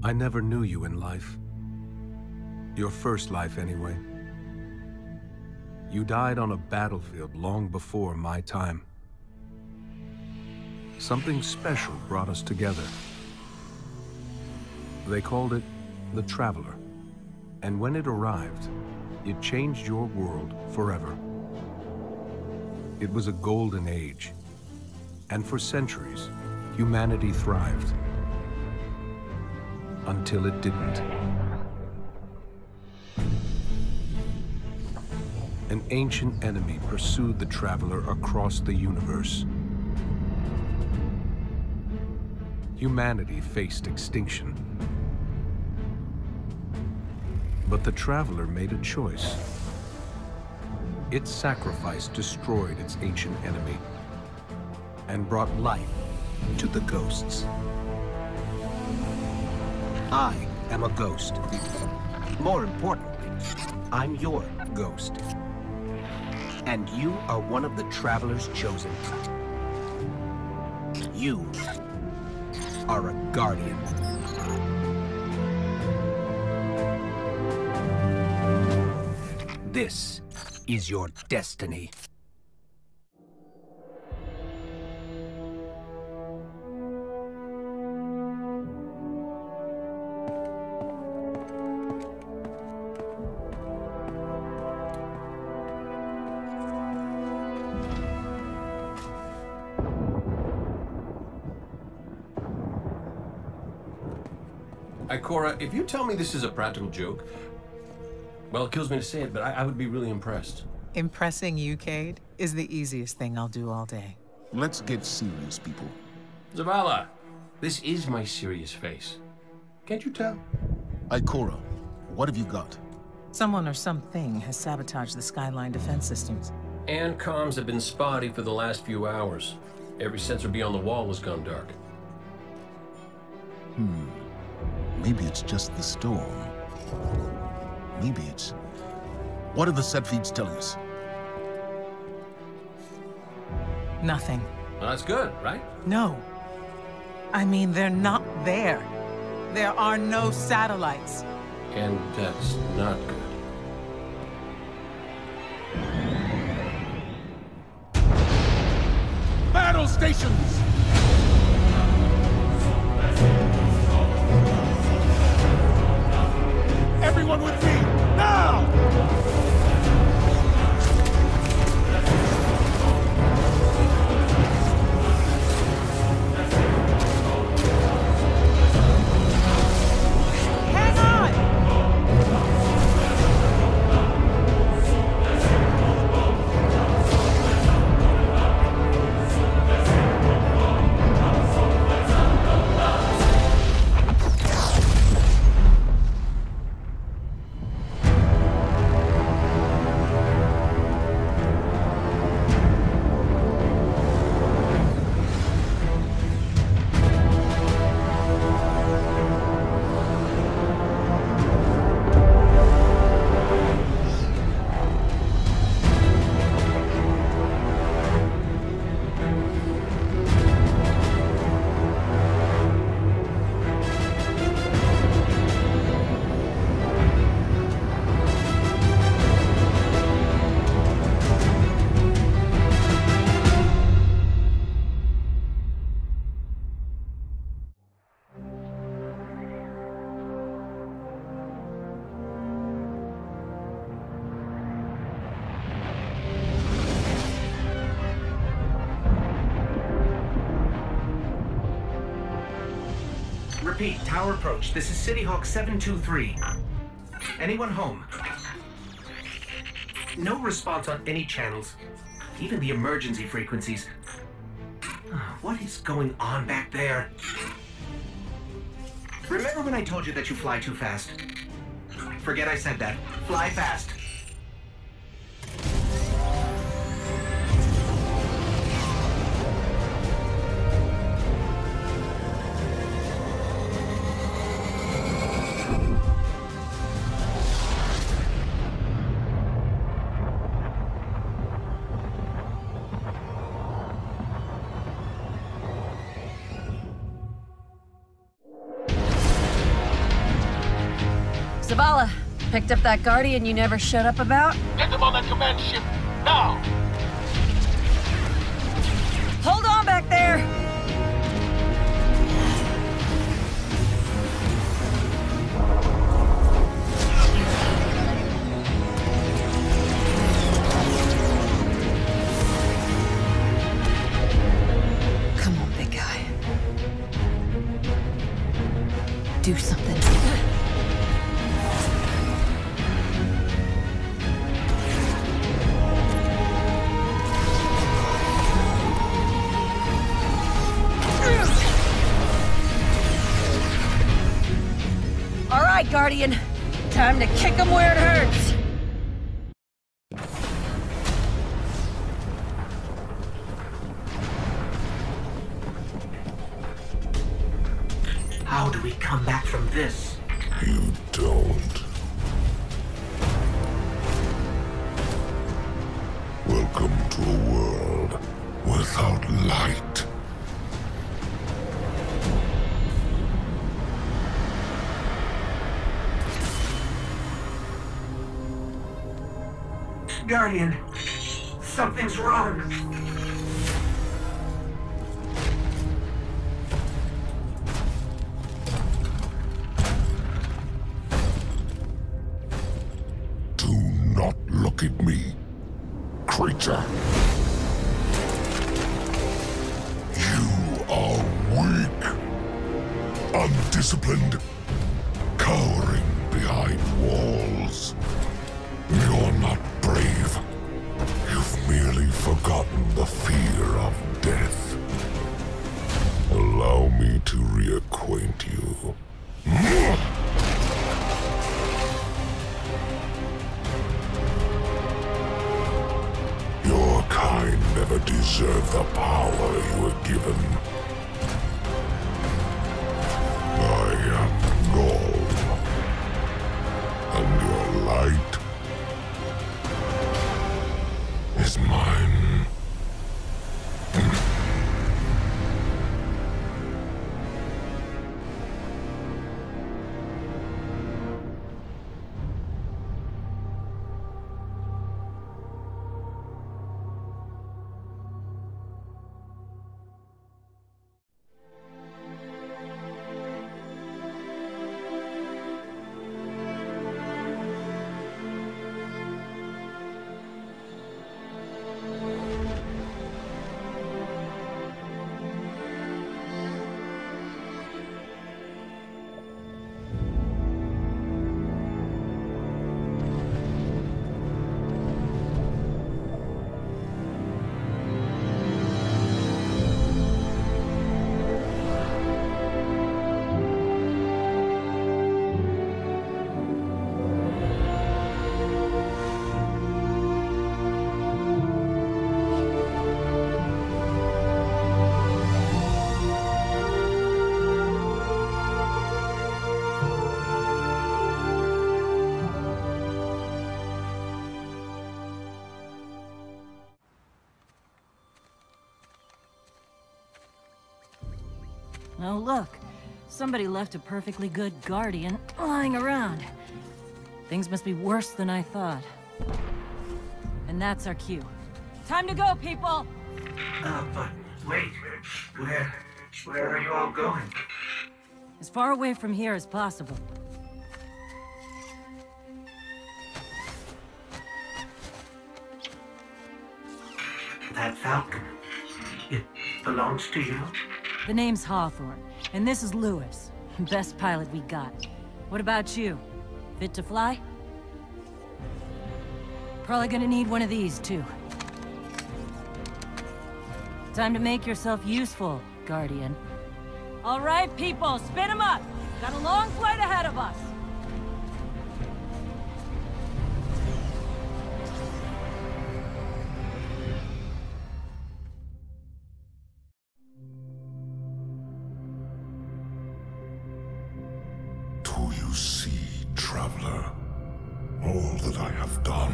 I never knew you in life. Your first life, anyway. You died on a battlefield long before my time. Something special brought us together. They called it the Traveler. And when it arrived, it changed your world forever. It was a golden age. And for centuries, humanity thrived. Until it didn't. An ancient enemy pursued the Traveler across the universe. Humanity faced extinction. But the Traveler made a choice. Its sacrifice destroyed its ancient enemy and brought life to the ghosts. I am a ghost. More importantly, I'm your ghost. And you are one of the Traveler's chosen. You are a guardian. This is your destiny. Ikora, if you tell me this is a practical joke, well, it kills me to say it, but I would be really impressed. Impressing you, Cade, is the easiest thing I'll do all day. Let's get serious, people. Zavala, this is my serious face. Can't you tell? Ikora, what have you got? Someone or something has sabotaged the Skyline defense systems. And comms have been spotty for the last few hours. Every sensor beyond the wall has gone dark. Maybe it's just the storm. Maybe it's... What do the set feeds tell us? Nothing. Well, that's good, right? No. I mean, they're not there. There are no satellites. And that's not good. Battle stations! Everyone with me, now! Hang on! Repeat, tower approach. This is City Hawk 723. Anyone home? No response on any channels, even the emergency frequencies. What is going on back there? Remember when I told you that you fly too fast? Forget I said that. Fly fast. Zavala, picked up that Guardian you never showed up about? Get them on that command ship, now! Hold on back there! Come on, big guy. Do something. All right, Guardian. Time to kick him where it hurts. How do we come back from this? You don't. Welcome to a world without light. Guardian, something's wrong. Do not look at me, creature. You are weak, undisciplined, cowering behind walls. You're not brave. You've merely forgotten the fear of death. Allow me to reacquaint you. Your kind never deserved the power you were given. I am Gaul, and your light is mine. Oh, look. Somebody left a perfectly good Guardian lying around. Things must be worse than I thought. And that's our cue. Time to go, people! But wait. Where are you all going? As far away from here as possible. That Falcon, it belongs to you? The name's Hawthorne, and this is Lewis. Best pilot we got. What about you? Fit to fly? Probably gonna need one of these, too. Time to make yourself useful, Guardian. All right, people, spin 'em up! Got a long flight ahead of us! Do you see, traveler, all that I have done?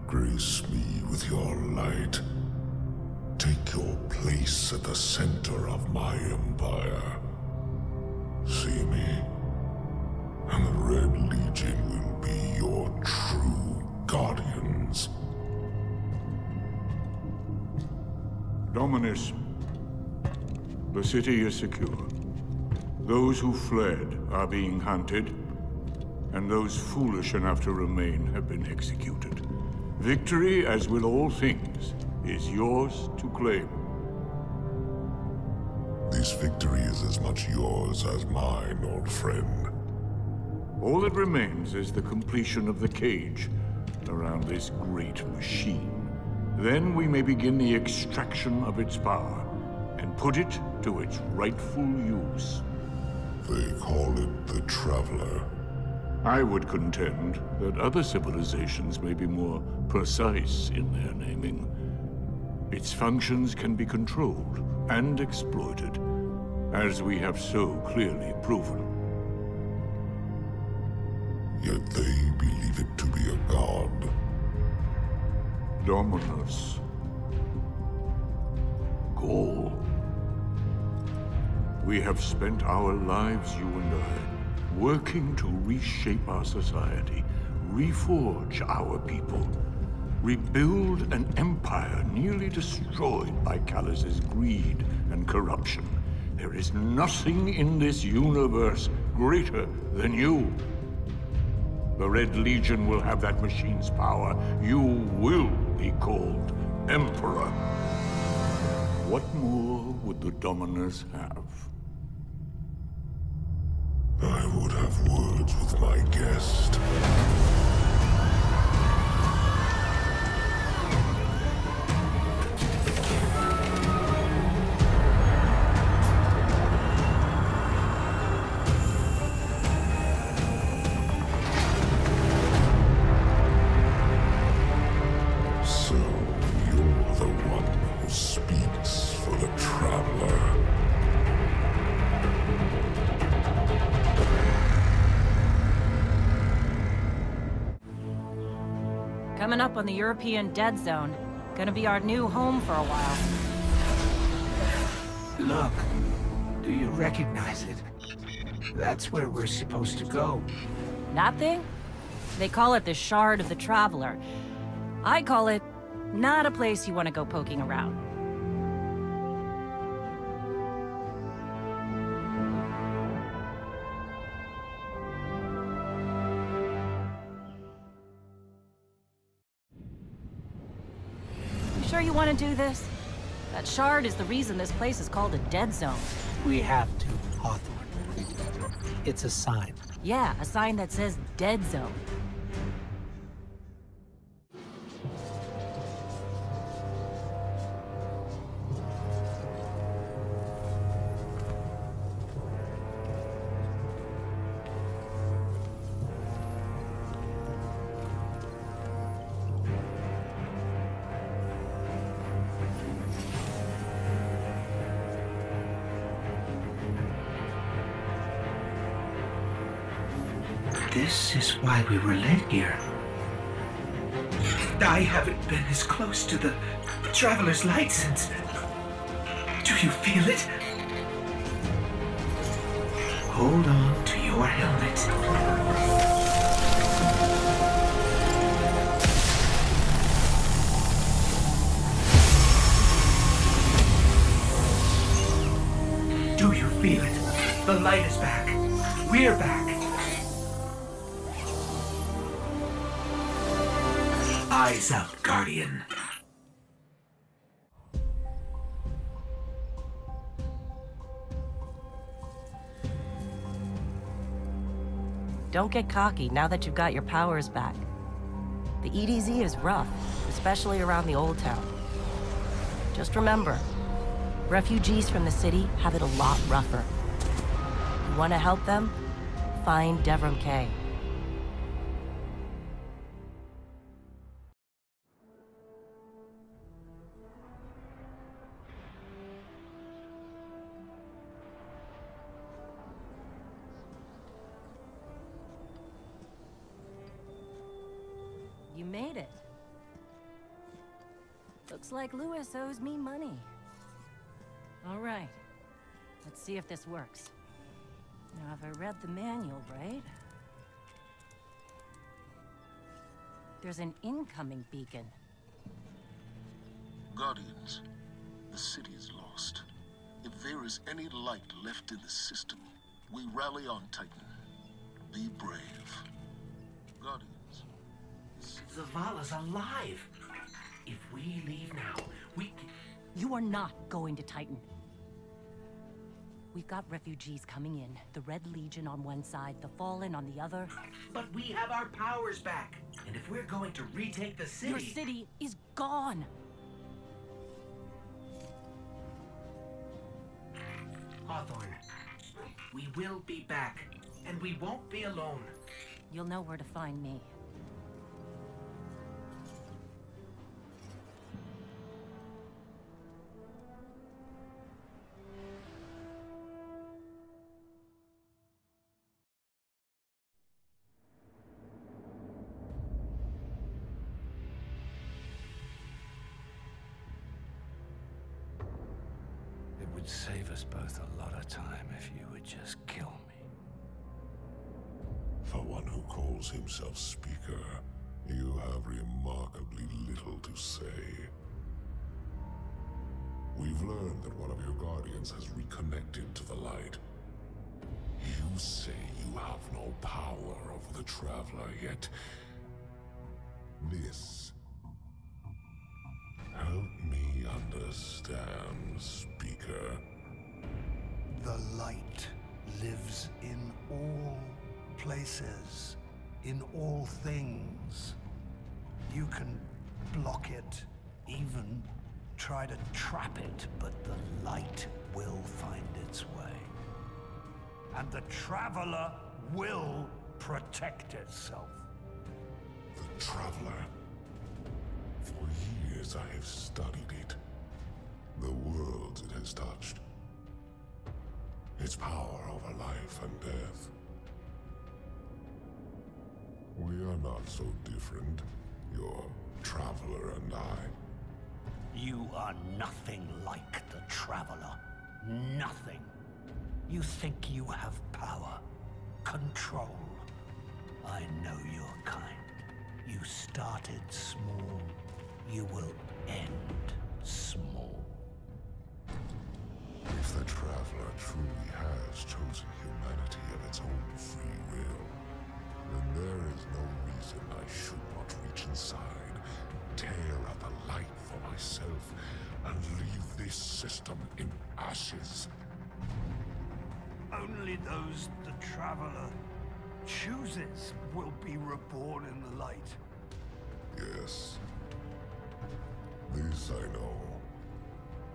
Grace me with your light. Take your place at the center of my empire. See me, and the Dominus, the city is secure. Those who fled are being hunted, and those foolish enough to remain have been executed. Victory, as with all things, is yours to claim. This victory is as much yours as mine, old friend. All that remains is the completion of the cage around this great machine. Then we may begin the extraction of its power and put it to its rightful use. They call it the Traveler. I would contend that other civilizations may be more precise in their naming. Its functions can be controlled and exploited, as we have so clearly proven. Yet they believe it to be a god. Dominus. Gaul. We have spent our lives, you and I, working to reshape our society, reforge our people, rebuild an empire nearly destroyed by Callus's greed and corruption. There is nothing in this universe greater than you. The Red Legion will have that machine's power. You will be called Emperor. What more would the Dominus have? I would have words with my guest. So, you're the one who speaks for the Traveler. Coming up on the European Dead Zone. Gonna be our new home for a while. Look, do you recognize it? That's where we're supposed to go. That thing? They call it the Shard of the Traveler. I call it not a place you want to go poking around. You sure you want to do this? That shard is the reason this place is called a dead zone. We have to, Hawthorne. It's a sign. Yeah, a sign that says dead zone. This is why we were led here. I haven't been as close to the Traveler's Light since... Do you feel it? Hold on to your helmet. Do you feel it? The light is back. We're back. Eyes up, Guardian. Don't get cocky now that you've got your powers back. The EDZ is rough, especially around the Old Town. Just remember, refugees from the city have it a lot rougher. You want to help them? Find Devram Kay. You made it. Looks like Lewis owes me money. All right. Let's see if this works. Now, have I read the manual right? There's an incoming beacon. Guardians, The city is lost. If there is any light left in the system, we rally on Titan. Be brave. Guardians. Zavala's alive! If we leave now, we can... You are not going to Titan. We've got refugees coming in. The Red Legion on one side, the Fallen on the other. But we have our powers back. And if we're going to retake the city... Your city is gone. Hawthorne, we will be back. And we won't be alone. You'll know where to find me. It would save us both a lot of time if you would just kill me. For one who calls himself Speaker, you have remarkably little to say. We've learned that one of your Guardians has reconnected to the light. You say you have no power over the Traveler, yet... This... Help me understand, Speaker. The light lives in all places, in all things. You can block it, even try to trap it, but the light will find its way. And the Traveler will protect itself. The Traveler. For years I have studied it. The worlds it has touched. Its power over life and death. We are not so different, your Traveler and I. You are nothing like the Traveler. Nothing. You think you have power, control. I know your kind. You started small. You will end small. If the Traveler truly has chosen humanity of its own free will, then there is no reason I should not reach inside, tear at the light for myself, and leave this system in ashes. Only those the Traveler chooses will be reborn in the light. Yes. This I know.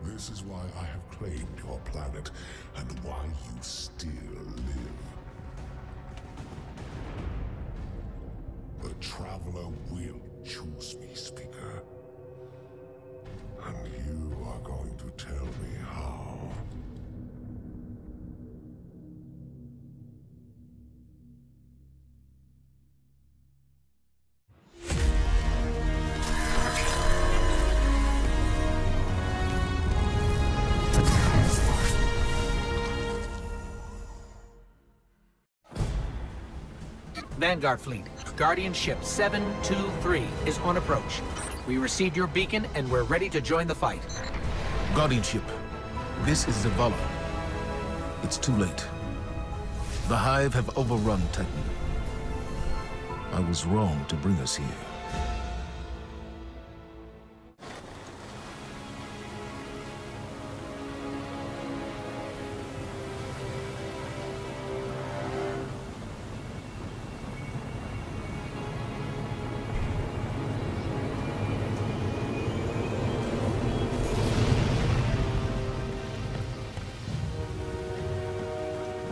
This is why I have claimed your planet, and why you still live. The Traveler will choose me, Speaker. And you are going to tell me how. Vanguard Fleet, Guardian Ship 723 is on approach. We received your beacon and we're ready to join the fight. Guardian Ship, this is Zavala. It's too late. The Hive have overrun Titan. I was wrong to bring us here.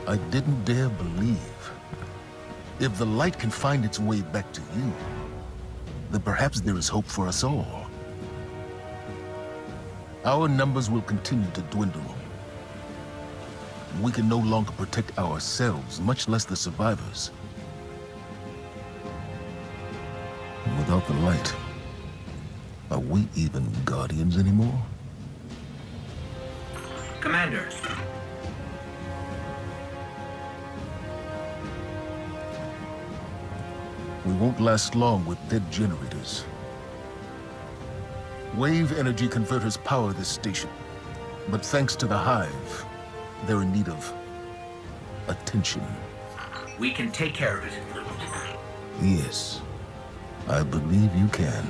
I didn't dare believe. If the light can find its way back to you, then perhaps there is hope for us all. Our numbers will continue to dwindle. We can no longer protect ourselves, much less the survivors. And without the light, are we even Guardians anymore? Commander. We won't last long with dead generators. Wave energy converters power this station. But thanks to the Hive, they're in need of attention. We can take care of it. Yes, I believe you can.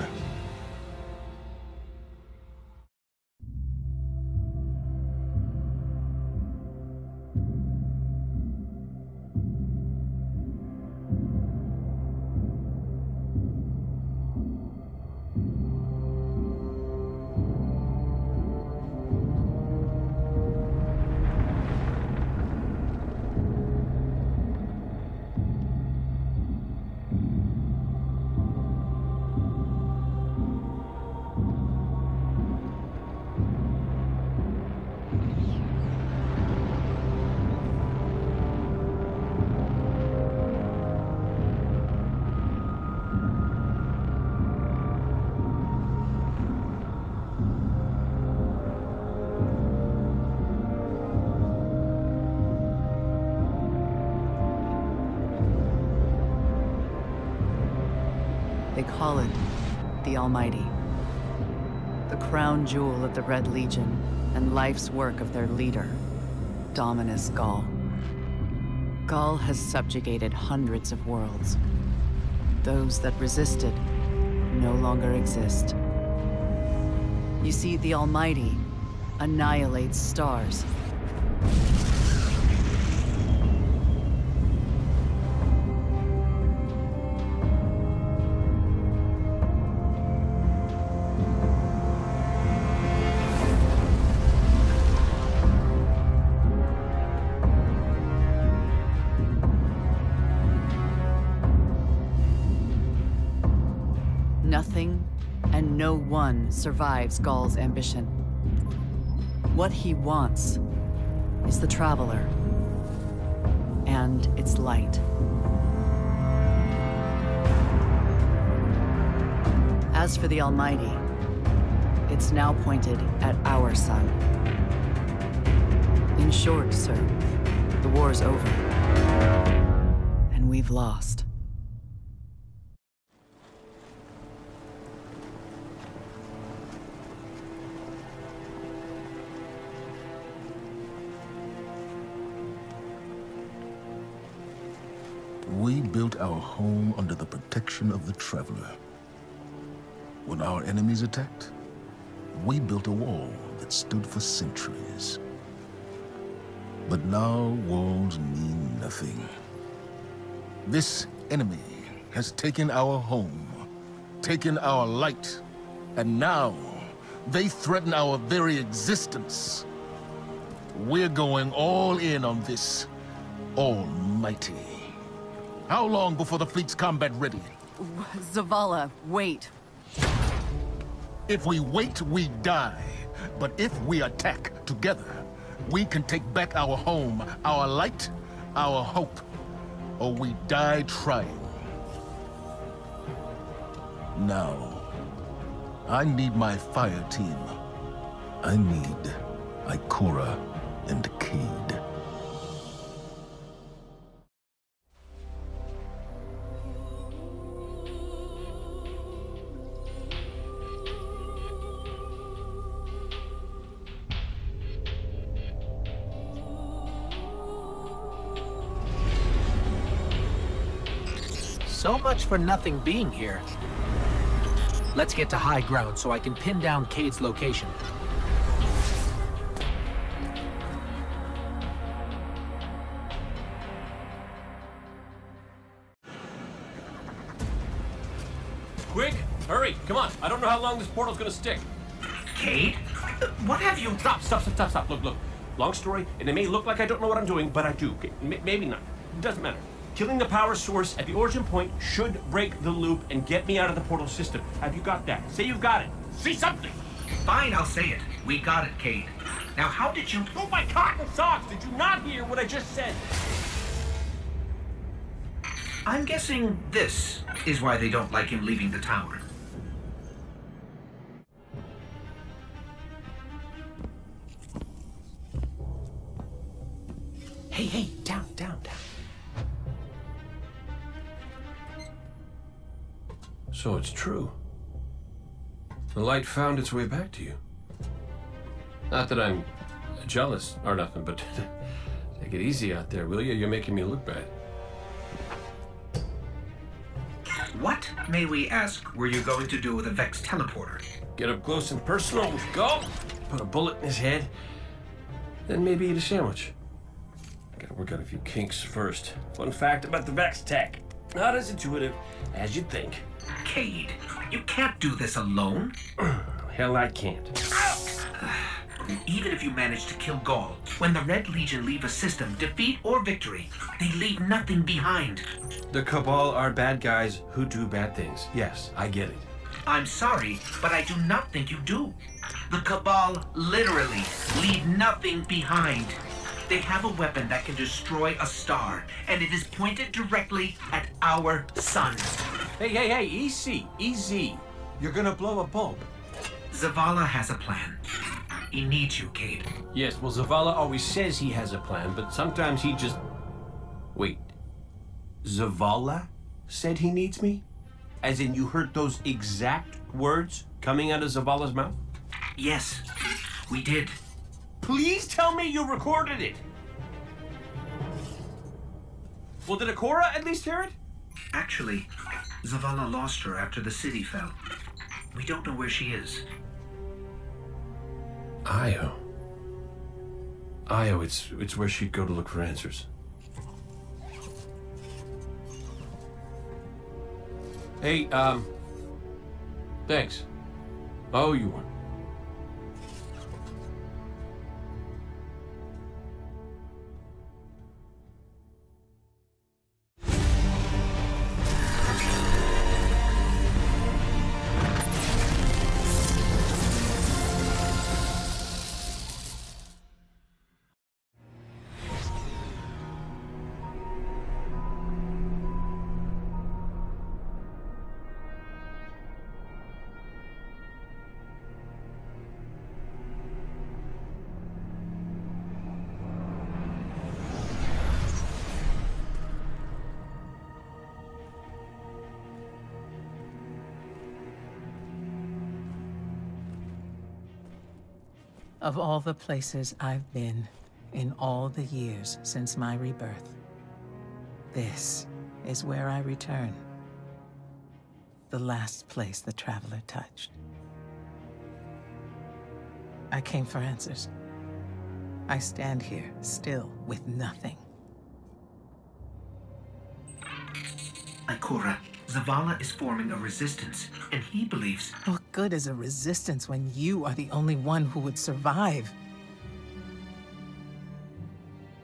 They call it the Almighty. The crown jewel of the Red Legion and life's work of their leader, Dominus Gaul. Gaul has subjugated hundreds of worlds. Those that resisted no longer exist. You see, the Almighty annihilates stars. Nothing and no one survives Gaul's ambition. What he wants is the Traveler and its light. As for the Almighty, it's now pointed at our sun. In short, sir, the war's over, and we've lost. We built our home under the protection of the Traveler. When our enemies attacked, we built a wall that stood for centuries. But now walls mean nothing. This enemy has taken our home, taken our light, and now they threaten our very existence. We're going all in on this Almighty. How long before the fleet's combat ready? Zavala, wait. If we wait, we die. But if we attack together, we can take back our home, our light, our hope. Or we die trying. Now, I need my fire team. I need Ikora and Cade. So much for nothing being here. Let's get to high ground so I can pin down Cade's location. Quick! Hurry! Come on! I don't know how long this portal's gonna stick. Cade? What have you... Stop. Look. Long story, and it may look like I don't know what I'm doing, but I do. Okay? Maybe not. It doesn't matter. Killing the power source at the origin point should break the loop and get me out of the portal system. Have you got that? Say you've got it. Say something! Fine, I'll say it. We got it, Cade. Now, how did you... Oh, my cotton socks! Did you not hear what I just said? I'm guessing this is why they don't like him leaving the tower. Hey, down. So it's true. The light found its way back to you. Not that I'm jealous or nothing, but take it easy out there, will you? You're making me look bad. What, may we ask, were you going to do with a Vex teleporter? Get up close and personal. Go. Put a bullet in his head. Then maybe eat a sandwich. Gotta work out a few kinks first. Fun fact about the Vex tech. Not as intuitive as you'd think. Cade, you can't do this alone. Hell, I can't. Even if you manage to kill Gaul, when the Red Legion leave a system, defeat or victory, they leave nothing behind. The Cabal are bad guys who do bad things. Yes, I get it. I'm sorry, but I do not think you do. The Cabal literally leave nothing behind. They have a weapon that can destroy a star, and it is pointed directly at our sun. Hey, easy. You're gonna blow a bulb. Zavala has a plan. He needs you, Cade. Yes, well, Zavala always says he has a plan, but sometimes he just... Wait. Zavala said he needs me? As in you heard those exact words coming out of Zavala's mouth? Yes, we did. Please tell me you recorded it! Well, did Akora at least hear it? Actually, Zavala lost her after the city fell. We don't know where she is. Io, it's where she'd go to look for answers. Hey, thanks. Oh, you won. Of all the places I've been in all the years since my rebirth, this is where I return. The last place the Traveler touched. I came for answers. I stand here, still, with nothing. Ikora, Zavala is forming a resistance, and he believes... What good is a resistance when you are the only one who would survive?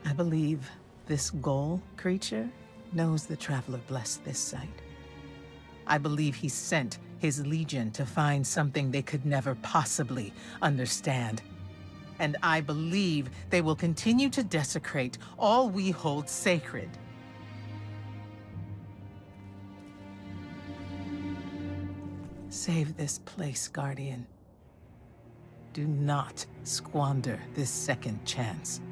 I believe this Ghoul creature knows the Traveler blessed this site. I believe he sent his legion to find something they could never possibly understand. And I believe they will continue to desecrate all we hold sacred. Save this place, Guardian. Do not squander this second chance.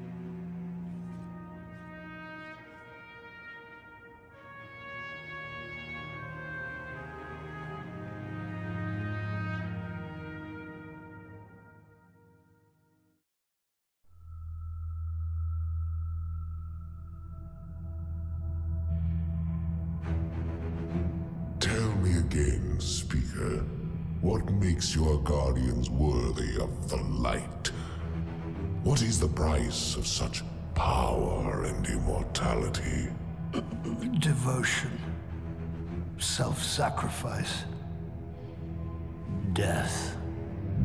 Tell me again, Speaker, what makes your guardians worthy of the light? What is the price of such power and immortality? Devotion. Self-sacrifice. Death.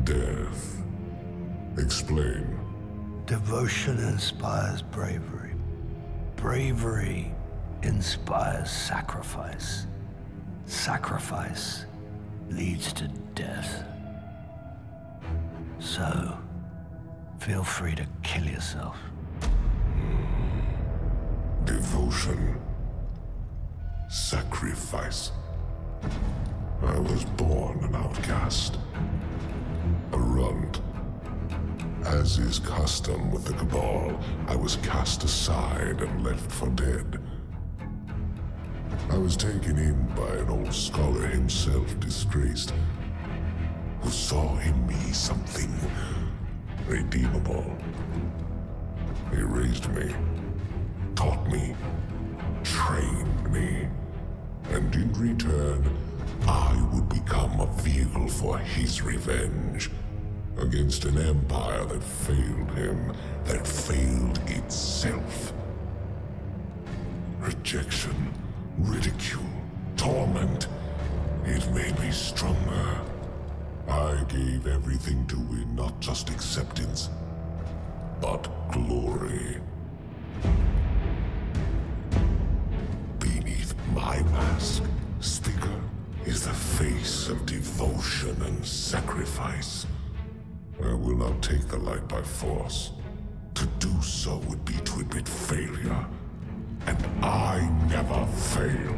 Death. Explain. Devotion inspires bravery. Bravery inspires sacrifice. Sacrifice leads to death. So, feel free to kill yourself. Devotion. Sacrifice. I was born an outcast. A runt. As is custom with the Cabal, I was cast aside and left for dead. I was taken in by an old scholar himself, disgraced, who saw in me something redeemable. He raised me, taught me, trained me, and in return, I would become a vehicle for his revenge against an empire that failed him, that failed itself. Rejection, ridicule, torment. It made me stronger. I gave everything to win not just acceptance, but glory. Beneath my mask, Sticker is the face of devotion and sacrifice. I will not take the light by force. To do so would be to admit failure. And I never fail.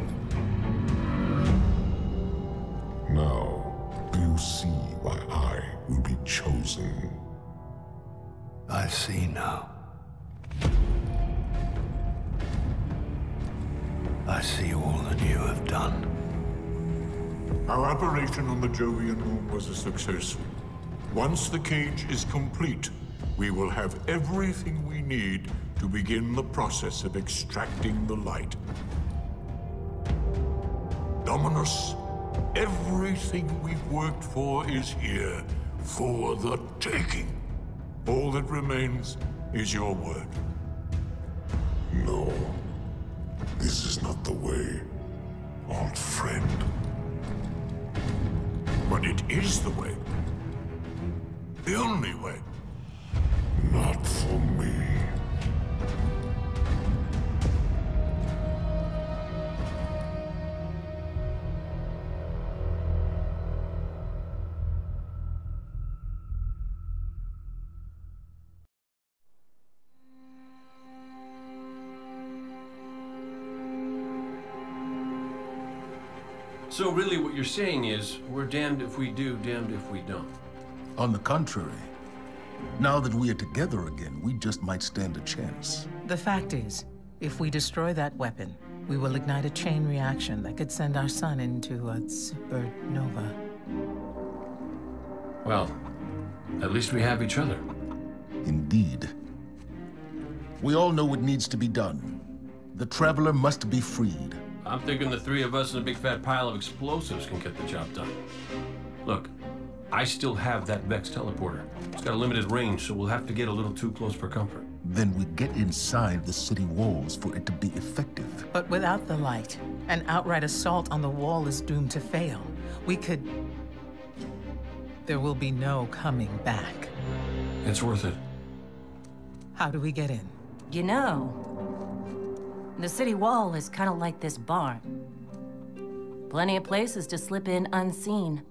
Now, do you see why I will be chosen? I see now. I see all that you have done. Our operation on the Jovian moon was a success. Once the cage is complete, we will have everything we need to begin the process of extracting the light. Dominus, everything we've worked for is here, for the taking. All that remains is your word. No. This is not the way, old friend. But it is the way. The only way. Not for me. So really what you're saying is, we're damned if we do, damned if we don't. On the contrary, now that we are together again, we just might stand a chance. The fact is, if we destroy that weapon, we will ignite a chain reaction that could send our sun into a supernova. Well, at least we have each other. Indeed. We all know what needs to be done. The Traveler must be freed. I'm thinking the three of us and a big fat pile of explosives can get the job done. Look, I still have that Vex teleporter. It's got a limited range, so we'll have to get a little too close for comfort. Then we get inside the city walls for it to be effective. But without the light, an outright assault on the wall is doomed to fail. We could... There will be no coming back. It's worth it. How do we get in? You know, the city wall is kind of like this barn. Plenty of places to slip in unseen,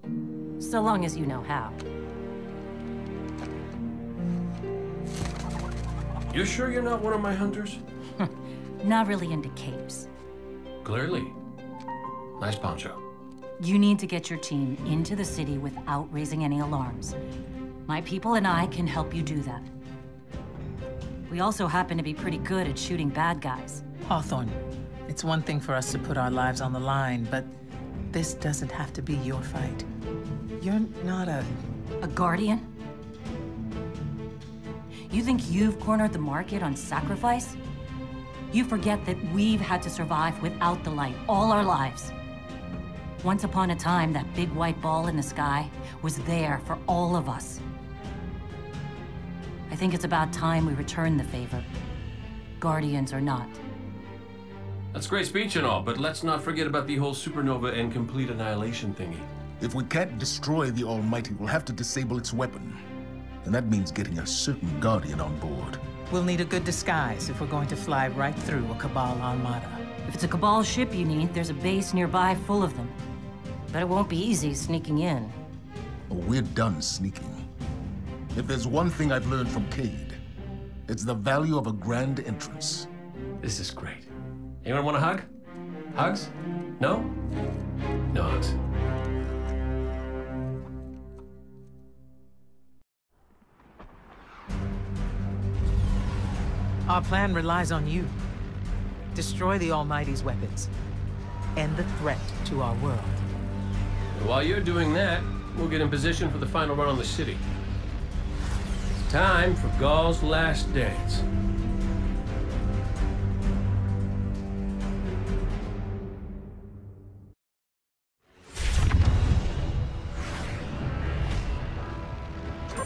so long as you know how. You sure you're not one of my hunters? Not really into capes. Clearly. Nice poncho. You need to get your team into the city without raising any alarms. My people and I can help you do that. We also happen to be pretty good at shooting bad guys. Hawthorne, it's one thing for us to put our lives on the line, but this doesn't have to be your fight. You're not a guardian? You think you've cornered the market on sacrifice? You forget that we've had to survive without the light all our lives. Once upon a time, that big white ball in the sky was there for all of us. I think it's about time we return the favor, guardians or not. That's great speech and all, but let's not forget about the whole supernova and complete annihilation thingy. If we can't destroy the Almighty, we'll have to disable its weapon. And that means getting a certain Guardian on board. We'll need a good disguise if we're going to fly right through a Cabal armada. If it's a Cabal ship you need, there's a base nearby full of them. But it won't be easy sneaking in. Oh, we're done sneaking. If there's one thing I've learned from Cade, it's the value of a grand entrance. This is great. Anyone want a hug? Hugs? No? No hugs. Our plan relies on you. Destroy the Almighty's weapons. End the threat to our world. While you're doing that, we'll get in position for the final run on the city. Time for Gaul's last dance.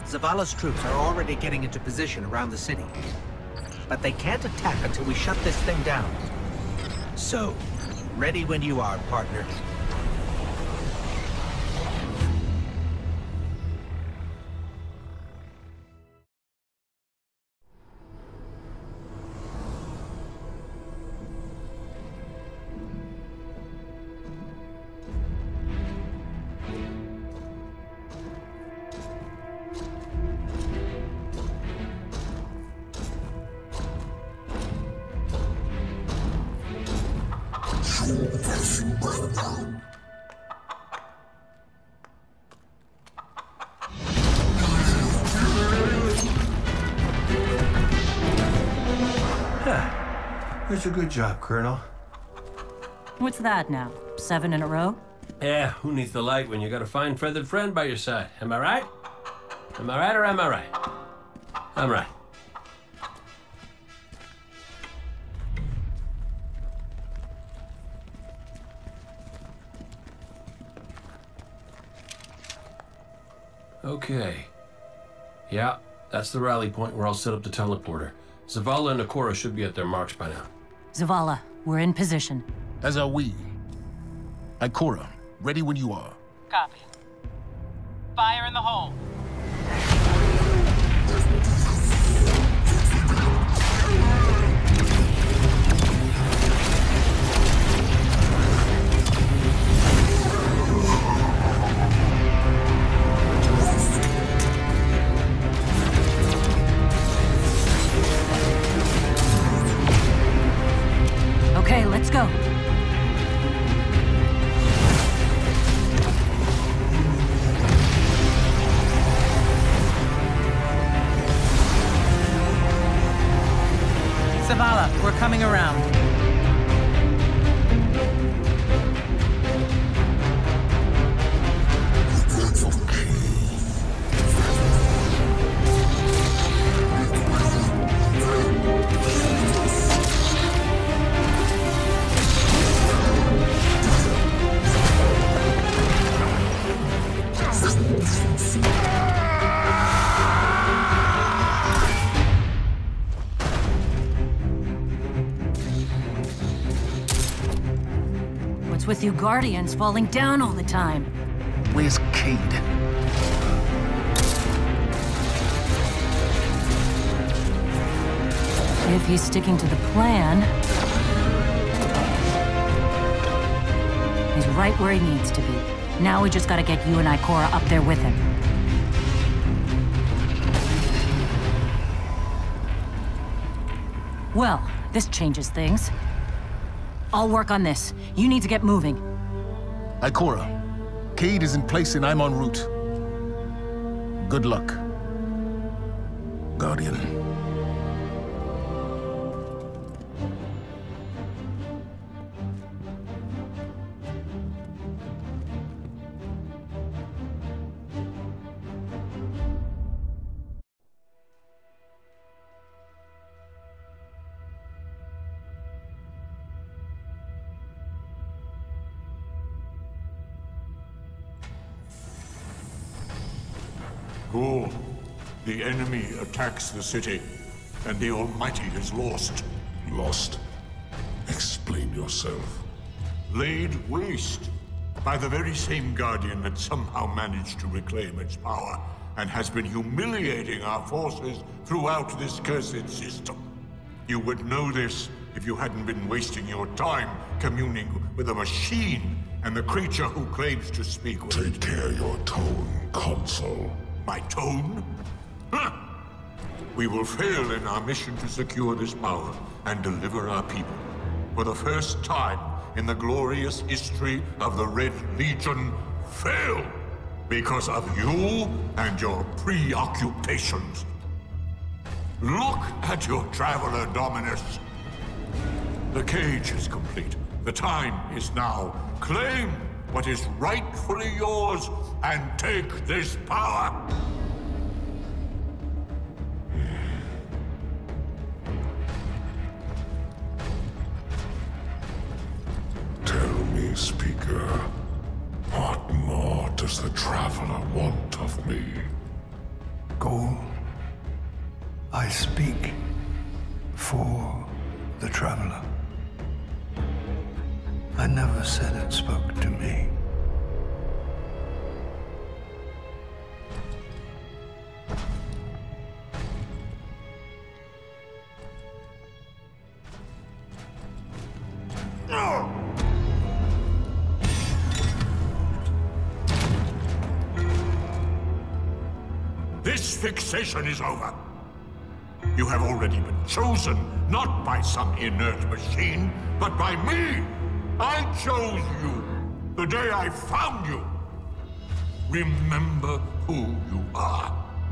Zavala's troops are already getting into position around the city. But they can't attack until we shut this thing down. So, ready when you are, partner. That's a good job, Colonel. What's that now? 7 in a row? Yeah, who needs the light when you got a fine feathered friend by your side? Am I right? Am I right or am I right? I'm right. Okay. Yeah, that's the rally point where I'll set up the teleporter. Zavala and Ikora should be at their marks by now. Zavala, we're in position. As are we. Ikora, ready when you are. Copy. Fire in the hole. Okay, let's go. Zavala, we're coming around. What's with you Guardians falling down all the time? Where's Cade? If he's sticking to the plan, he's right where he needs to be. Now we just gotta get you and Ikora up there with him. Well, this changes things. I'll work on this. You need to get moving. Ikora, Cade is in place and I'm en route. Good luck, Guardian. Go. The enemy attacks the city, and the Almighty is lost. Lost? Explain yourself. Laid waste by the very same Guardian that somehow managed to reclaim its power, and has been humiliating our forces throughout this cursed system. You would know this if you hadn't been wasting your time communing with a machine and the creature who claims to speak with... Take care of your tone, Consul. My tone? Huh. We will fail in our mission to secure this power and deliver our people. For the first time in the glorious history of the Red Legion, fail because of you and your preoccupations. Look at your Traveler, Dominus. The cage is complete. The time is now. Claim what is rightfully yours and take this power. me, Speaker. What more does the Traveler want of me? Goal. I speak for the Traveler. I never said it spoke to me. This fixation is over. You have already been chosen, not by some inert machine, but by me. I chose you the day I found you. Remember who you are,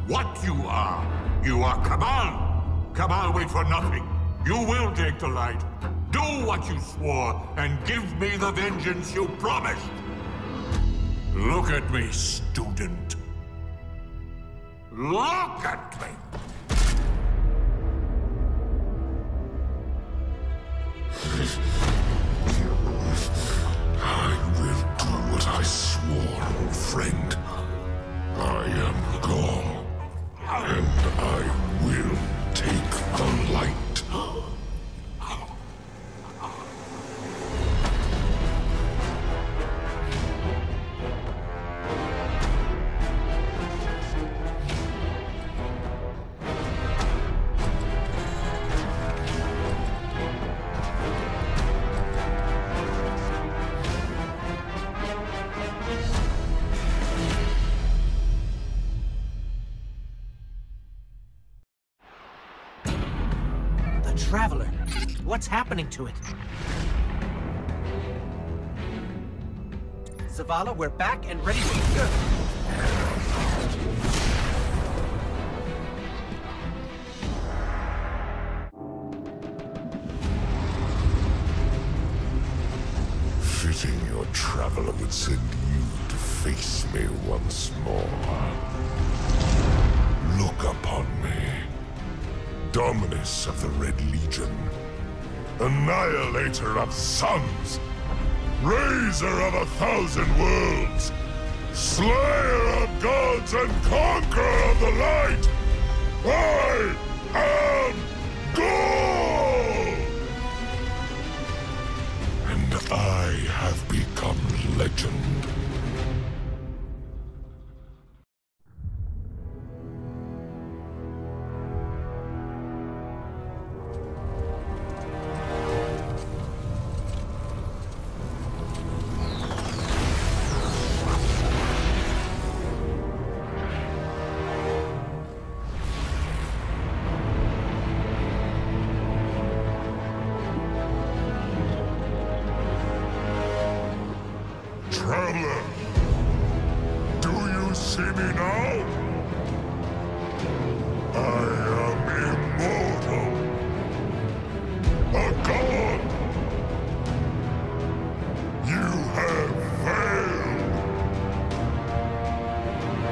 what you are. You are Cabal. Cabal wait for nothing. You will take the light. Do what you swore, and give me the vengeance you promised. Look at me, student. Look at me! I will do what I swore, old friend. I am Gaul, and I will take the light. Traveler. What's happening to it? Zavala, we're back and ready to go. Fitting your Traveler would send you to face me once more. Look upon me. Dominus of the Red Legion, Annihilator of suns, Raiser of 1,000 worlds, Slayer of gods and Conqueror of the light! I am Gaul! And I have become legend. Traveler, do you see me now? I am immortal. A god. You have failed.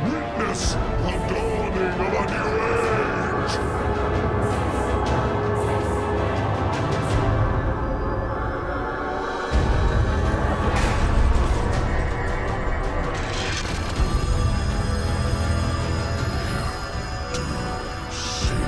Witness the dawning of a new age. See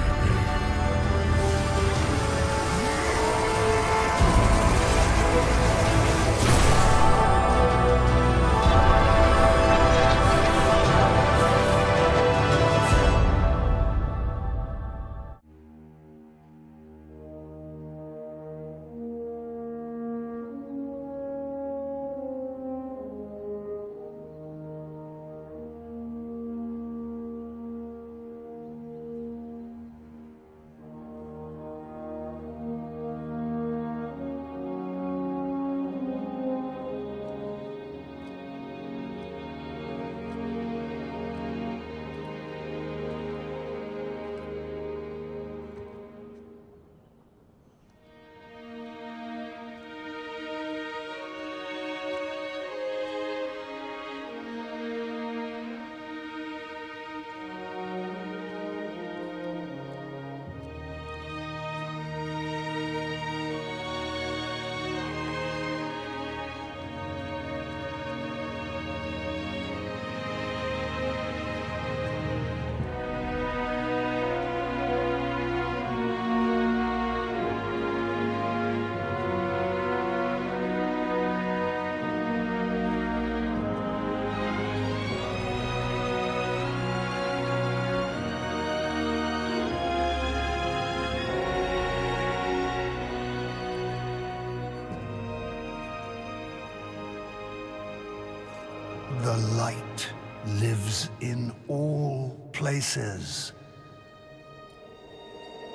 The light lives in all places,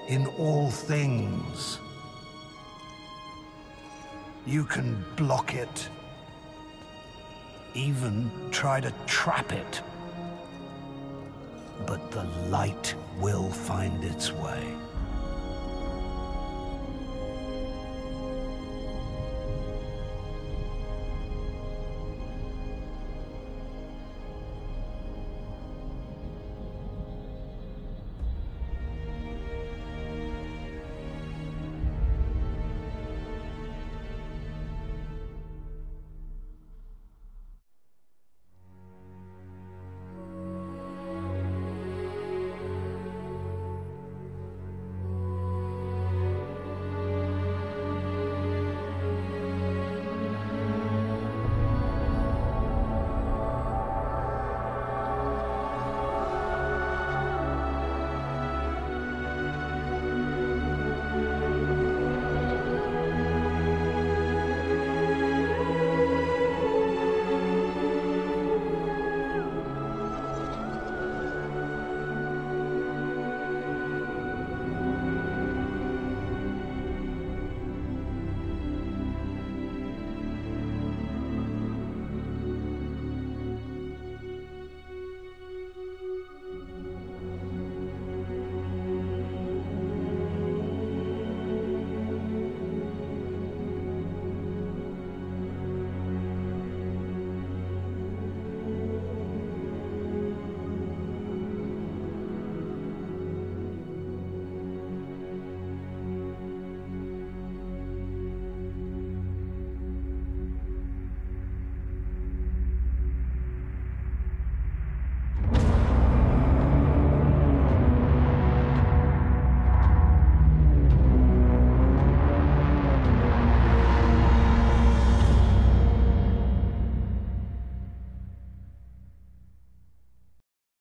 in all things. You can block it, even try to trap it. But the light will find its way.